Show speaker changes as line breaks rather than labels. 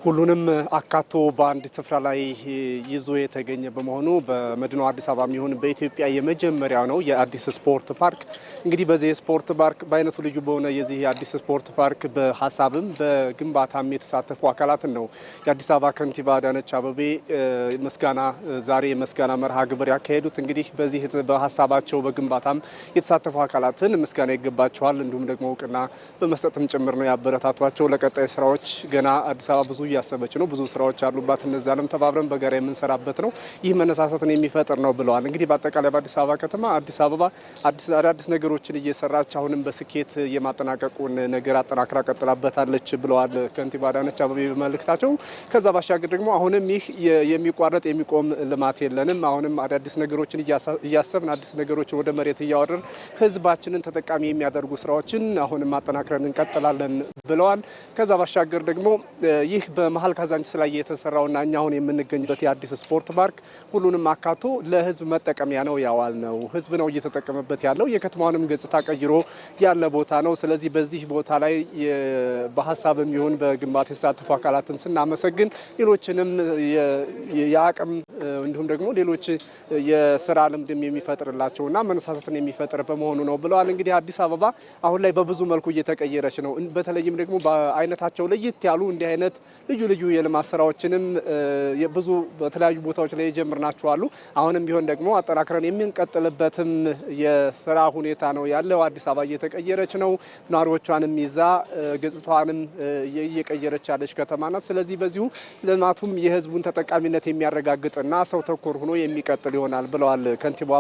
ሁሉንም አካቶ በአንድ ስፍራ ላይ ይዞ የተገኘ በመሆኑ በመዲናዋ አዲስ አበባ የሚሆን በኢትዮጵያ የመጀመሪያው ነው የአዲስ ስፖርት ፓርክ። እንግዲህ በዚህ ስፖርት ፓርክ በአይነቱ ልዩ በሆነ የዚህ የአዲስ ስፖርት ፓርክ በሀሳብም በግንባታም የተሳተፉ አካላትን ነው የአዲስ አበባ ከንቲባ አዳነች አቤቤ ዛሬ የምስጋና መርሃ ግብር ያካሄዱት። እንግዲህ በዚህ በሀሳባቸው በግንባታም የተሳተፉ አካላትን ምስጋና ይገባቸዋል፣ እንዲሁም ደግሞ እውቅና በመስጠትም ጭምር ነው ያበረታቷቸው። ለቀጣይ ስራዎች ገና አዲስ አበባ ብዙ እያሰበች ነው፣ ብዙ ስራዎች አሉባት፣ እነዛንም ተባብረን በጋራ የምንሰራበት ነው፣ ይህ መነሳሳትን የሚፈጥር ነው ብለዋል። እንግዲህ በአጠቃላይ በአዲስ አበባ ከተማ አዲስ አበባ አዳዲስ ነገሮችን እየሰራች አሁንም በስኬት የማጠናቀቁን ነገር አጠናክራ ቀጥላበታለች ብለዋል ከንቲባ አዳነች አቤቤ በመልእክታቸው። ከዛ ባሻገር ደግሞ አሁንም ይህ የሚቋረጥ የሚቆም ልማት የለንም፣ አሁንም አዳዲስ ነገሮችን እያሰብን አዲስ ነገሮችን ወደ መሬት እያወረድን ህዝባችንን ተጠቃሚ የሚያደርጉ ስራዎችን አሁንም አጠናክረን እንቀጥላለን ብለዋል። ከዛ ባሻገር ደግሞ ይህ በመሀል ካዛንቺስ ላይ የተሰራውና እኛ አሁን የምንገኝበት የአዲስ ስፖርት ፓርክ ሁሉንም አካቶ ለህዝብ መጠቀሚያ ነው ያዋል ነው። ህዝብ ነው እየተጠቀመበት ያለው፣ የከተማውንም ገጽታ ቀይሮ ያለ ቦታ ነው። ስለዚህ በዚህ ቦታ ላይ በሀሳብም ይሁን በግንባታ የተሳተፉ አካላትን ስናመሰግን ሌሎችንም የአቅም እንዲሁም ደግሞ ሌሎች የስራ ልምድም የሚፈጥርላቸውና መነሳሳትን የሚፈጥር በመሆኑ ነው ብለዋል። እንግዲህ አዲስ አበባ አሁን ላይ በብዙ መልኩ እየተቀየረች ነው። በተለይም ደግሞ በአይነታቸው ለየት ያሉ እንዲህ አይነት ልዩ ልዩ የልማት ስራዎችንም ብዙ በተለያዩ ቦታዎች ላይ የጀመርናቸው አሉ። አሁንም ቢሆን ደግሞ አጠናክረን የምንቀጥልበትም የስራ ሁኔታ ነው ያለው። አዲስ አበባ እየተቀየረች ነው፣ ነዋሪዎቿንም ይዛ ገጽታዋንም እየቀየረች ያለች ከተማ ናት። ስለዚህ በዚሁ ልማቱም የህዝቡን ተጠቃሚነት የሚያረጋግጥና ሰው ተኮር ሆኖ የሚቀጥል ይሆናል ብለዋል ከንቲባዋ